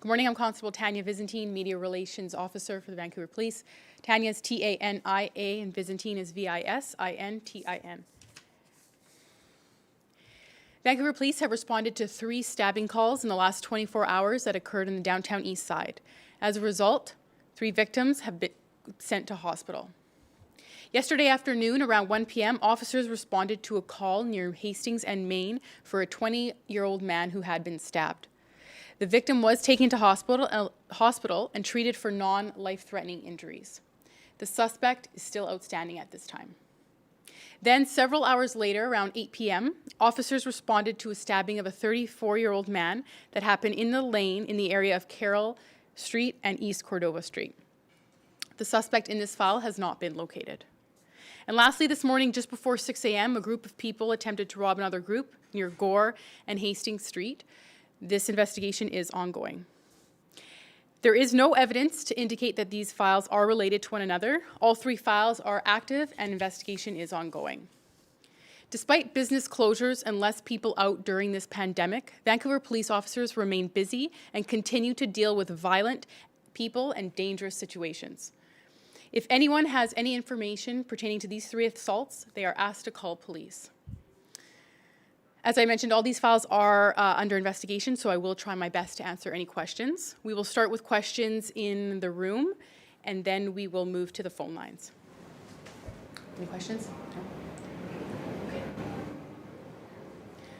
Good morning, I'm Constable Tanya Vizentine, Media Relations Officer for the Vancouver Police. Tanya is T-A-N-I-A and Vizentine is V-I-S-I-N-T-I-N. Vancouver Police have responded to 3 stabbing calls in the last 24 hours that occurred in the downtown east side. As a result, 3 victims have been sent to hospital. Yesterday afternoon, around 1 p.m., officers responded to a call near Hastings and Main for a 20-year-old man who had been stabbed. The victim was taken to hospital and treated for non-life-threatening injuries. The suspect is still outstanding at this time. Then, several hours later, around 8 p.m., officers responded to a stabbing of a 34-year-old man that happened in the lane in the area of Carroll Street and East Cordova Street. The suspect in this file has not been located. And lastly, this morning, just before 6 a.m., a group of people attempted to rob another group near Gore and Hastings Street. This investigation is ongoing. There is no evidence to indicate that these files are related to one another. All 3 files are active and investigation is ongoing. Despite business closures and less people out during this pandemic, Vancouver police officers remain busy and continue to deal with violent people and dangerous situations. If anyone has any information pertaining to these 3 assaults, they are asked to call police. As I mentioned, all these files are under investigation, so I will try my best to answer any questions. We will start with questions in the room, and then we will move to the phone lines. Any questions? No? Okay.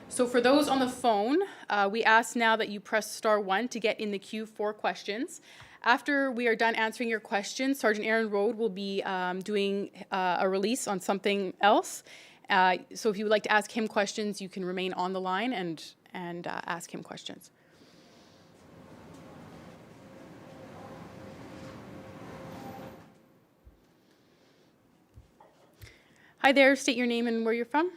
So for those on the phone, we ask now that you press *1 to get in the queue for questions. After we are done answering your questions, Sergeant Aaron Rode will be doing a release on something else. So if you would like to ask him questions, you can remain on the line and ask him questions. Hi there, state your name and where you're from.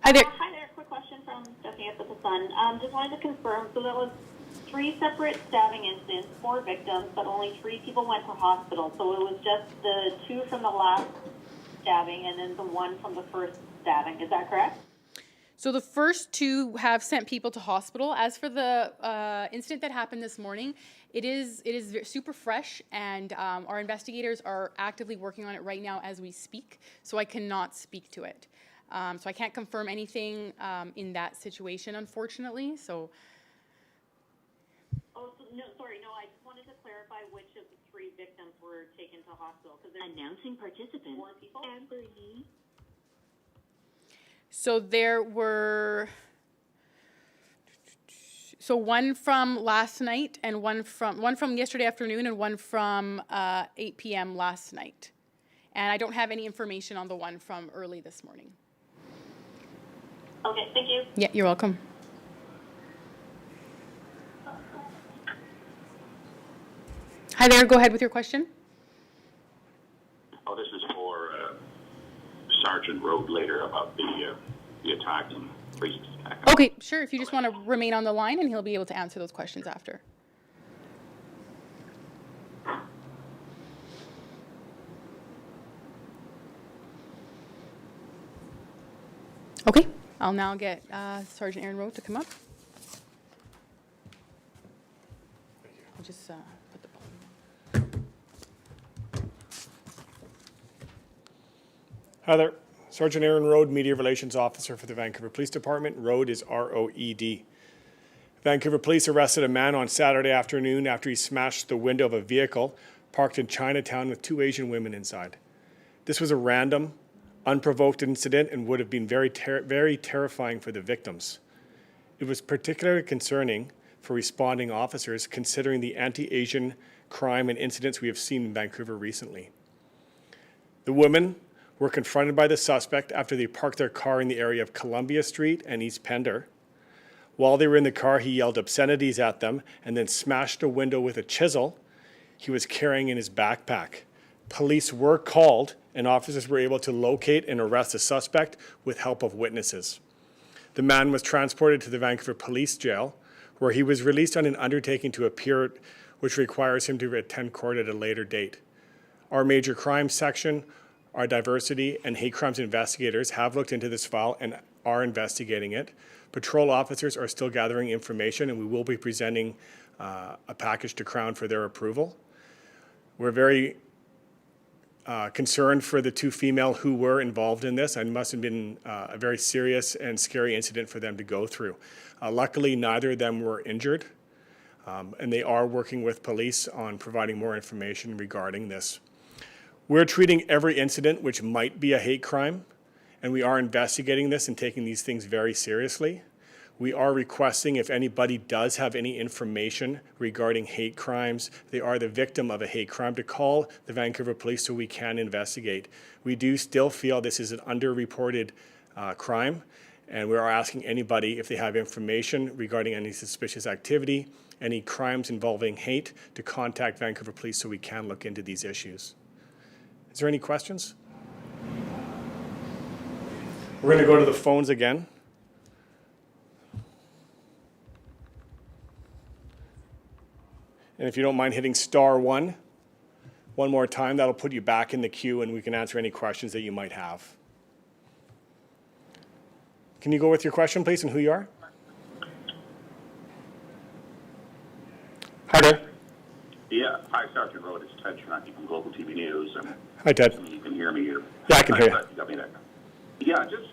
Hi there. Hi there, quick question from Stephanie at the Sun. Just wanted to confirm, so that was 3 separate stabbing incidents, 4 victims, but only 3 people went to hospital. So it was just the 2 from the last stabbing and then the 1 from the first stabbing. Is that correct? So the first 2 have sent people to hospital. As for the incident that happened this morning, it is super fresh, and our investigators are actively working on it right now as we speak, so I cannot speak to it. So I can't confirm anything in that situation, unfortunately. So. Oh, so, no, sorry, no, I just wanted to clarify which of the 3 victims were taken to hospital. Announcing participants. 4 people? So there were, one from last night and one from yesterday afternoon and one from 8 p.m. last night. And I don't have any information on the one from early this morning. Okay, thank you. Yeah, you're welcome. Hi there, go ahead with your question. Oh, this is for Sergeant Rode later about the attack and racist attack. Okay, sure. If you just want to remain on the line, and he'll be able to answer those questions after. Okay, I'll now get Sergeant Aaron Rode to come up. I'll just put the phone. Hi there, Sergeant Aaron Rode, Media Relations Officer for the Vancouver Police Department. Rode is R-O-E-D. Vancouver Police arrested a man on Saturday afternoon after he smashed the window of a vehicle parked in Chinatown with 2 Asian women inside. This was a random, unprovoked incident and would have been very terrifying for the victims. It was particularly concerning for responding officers considering the anti-Asian crime and incidents we have seen in Vancouver recently. The women were confronted by the suspect after they parked their car in the area of Columbia Street and East Pender. While they were in the car, he yelled obscenities at them and then smashed a window with a chisel he was carrying in his backpack. Police were called and officers were able to locate and arrest the suspect with help of witnesses. The man was transported to the Vancouver Police Jail, where he was released on an undertaking to appear, which requires him to attend court at a later date. Our major crimes section, our diversity and hate crimes investigators have looked into this file and are investigating it. Patrol officers are still gathering information, and we will be presenting a package to Crown for their approval. We're very concerned for the two female who were involved in this, and must have been a very serious and scary incident for them to go through. Luckily, neither of them were injured, and they are working with police on providing more information regarding this. We're treating every incident which might be a hate crime, and we are investigating this and taking these things very seriously. We are requesting, if anybody does have any information regarding hate crimes, they are the victim of a hate crime, to call the Vancouver Police so we can investigate. We do still feel this is an underreported crime, and we are asking anybody, if they have information regarding any suspicious activity, any crimes involving hate, to contact Vancouver Police so we can look into these issues. Is there any questions? We're going to go to the phones again. And if you don't mind hitting *1 one more time, that'll put you back in the queue and we can answer any questions that you might have. Can you go with your question, please, and who you are? Hi there. Yeah, hi, Sergeant Road. It's Ted Sharkey from Global TV News. And Hi, Ted. you can hear me here. Yeah, I can hear you. You got me there. Yeah, just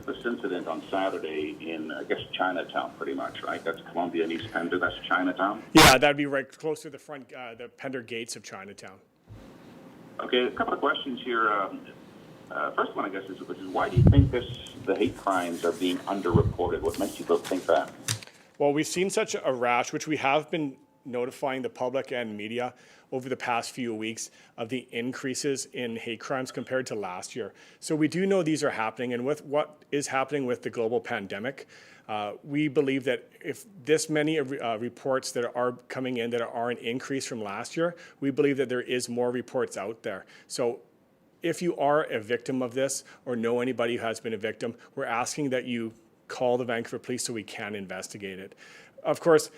this incident on Saturday in, I guess, Chinatown, pretty much, right? That's Columbia and East Pender. That's Chinatown. Yeah, that'd be right close to the front, the Pender gates of Chinatown. Okay, a couple of questions here. First one, I guess, is why do you think the hate crimes are being underreported? What makes you think that? Well, we've seen such a rash, which we have been notifying the public and media over the past few weeks, of the increases in hate crimes compared to last year. So we do know these are happening, and with what is happening with the global pandemic, we believe that if this many reports that are coming in that are an increase from last year, we believe that there is more reports out there. So if you are a victim of this or know anybody who has been a victim, we're asking that you call the Vancouver Police so we can investigate it. Of course,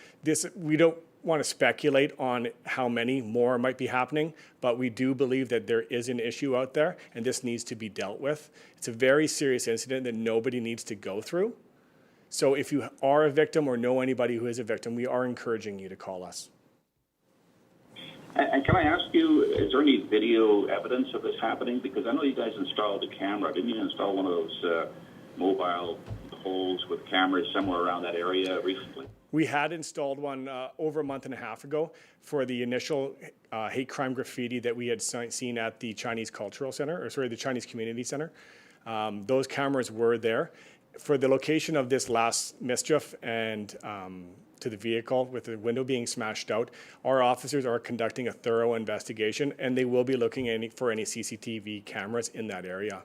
we don't want to speculate on how many more might be happening, but we do believe that there is an issue out there and this needs to be dealt with. It's a very serious incident that nobody needs to go through. So if you are a victim or know anybody who is a victim, we are encouraging you to call us. And can I ask you, is there any video evidence of this happening? Because I know you guys installed a camera. Didn't you install one of those mobile poles with cameras somewhere around that area recently? We had installed one over a month and a half ago for the initial hate crime graffiti that we had seen at the Chinese Cultural Center, the Chinese Community Center. Those cameras were there. For the location of this last mischief and to the vehicle with the window being smashed out, our officers are conducting a thorough investigation, and they will be looking for any CCTV cameras in that area.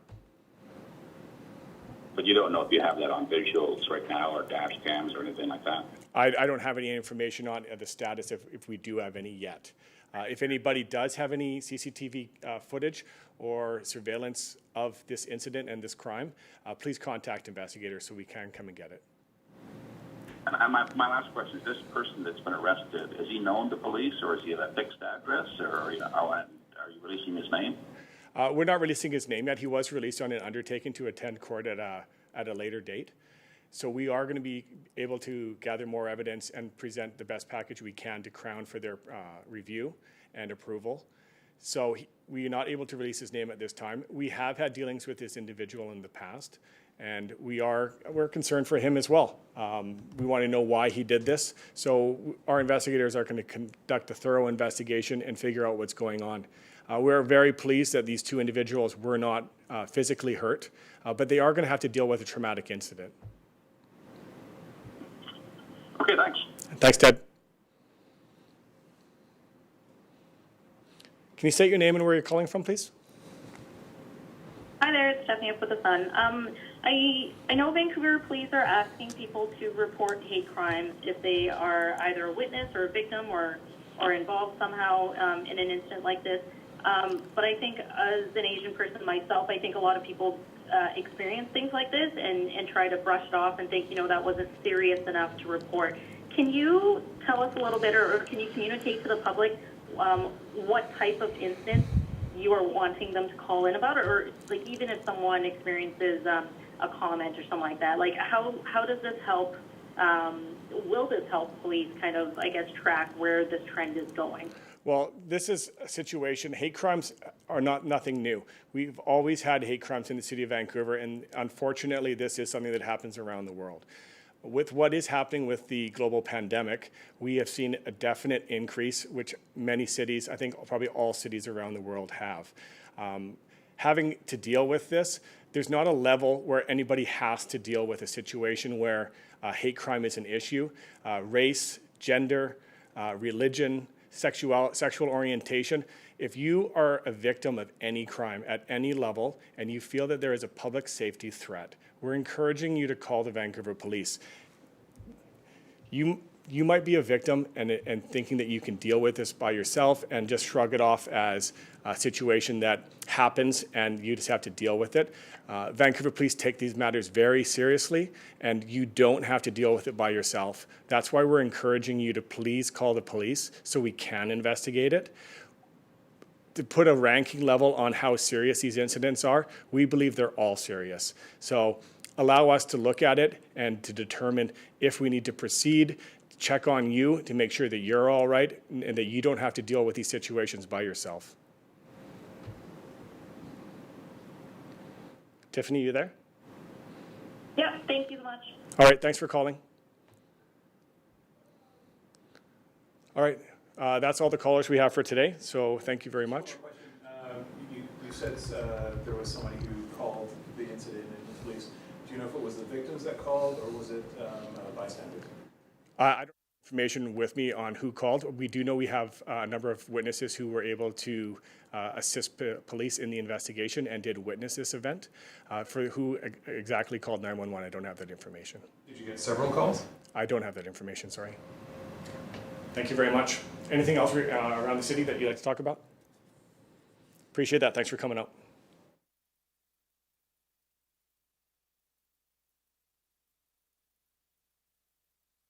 But you don't know if you have that on visuals right now or dash cams or anything like that? I don't have any information on the status if we do have any yet. If anybody does have any CCTV footage or surveillance of this incident and this crime, please contact investigators so we can come and get it. And my last question is, this person that's been arrested, is he known to police or is he at a fixed address, or are you releasing his name? We're not releasing his name yet. He was released on an undertaking to attend court at a later date. So we are going to be able to gather more evidence and present the best package we can to Crown for their review and approval. So we are not able to release his name at this time. We have had dealings with this individual in the past, and we're concerned for him as well. We want to know why he did this. So our investigators are going to conduct a thorough investigation and figure out what's going on. We're very pleased that these two individuals were not physically hurt, but they are going to have to deal with a traumatic incident. Okay, thanks. Thanks, Ted. Can you state your name and where you're calling from, please? Hi there, it's Stephanie up with the Sun. I know Vancouver Police are asking people to report hate crimes if they are either a witness or a victim or involved somehow in an incident like this. But I think as an Asian person myself, I think a lot of people experience things like this and try to brush it off and think, that wasn't serious enough to report. Can you tell us a little bit, or can you communicate to the public what type of incident you are wanting them to call in about? Or like even if someone experiences a comment or something like that. Like, how does this help? Will this help police kind of, I guess, track where this trend is going? Well, this is a situation, hate crimes are nothing new. We've always had hate crimes in the city of Vancouver, and unfortunately, this is something that happens around the world. With what is happening with the global pandemic, we have seen a definite increase, which many cities, I think probably all cities around the world have. Having to deal with this, there's not a level where anybody has to deal with a situation where hate crime is an issue. Race, gender, religion, sexual orientation. If you are a victim of any crime at any level and you feel that there is a public safety threat, we're encouraging you to call the Vancouver Police. You might be a victim and thinking that you can deal with this by yourself and just shrug it off as a situation that happens and you just have to deal with it. Vancouver Police take these matters very seriously, and you don't have to deal with it by yourself. That's why we're encouraging you to please call the police so we can investigate it. To put a ranking level on how serious these incidents are, we believe they're all serious. So allow us to look at it and to determine if we need to proceed, check on you to make sure that you're all right and that you don't have to deal with these situations by yourself. Tiffany, you there? Yeah, thank you so much. All right, thanks for calling. All right, that's all the callers we have for today, so thank you very much. You said there was somebody who called the incident in the police. Do you know if it was the victims that called or was it bystanders? I don't have information with me on who called. We do know we have a number of witnesses who were able to assist police in the investigation and did witness this event. For who exactly called 911, I don't have that information. Did you get several calls? I don't have that information, sorry. Thank you very much. Anything else around the city that you'd like to talk about? Appreciate that. Thanks for coming out.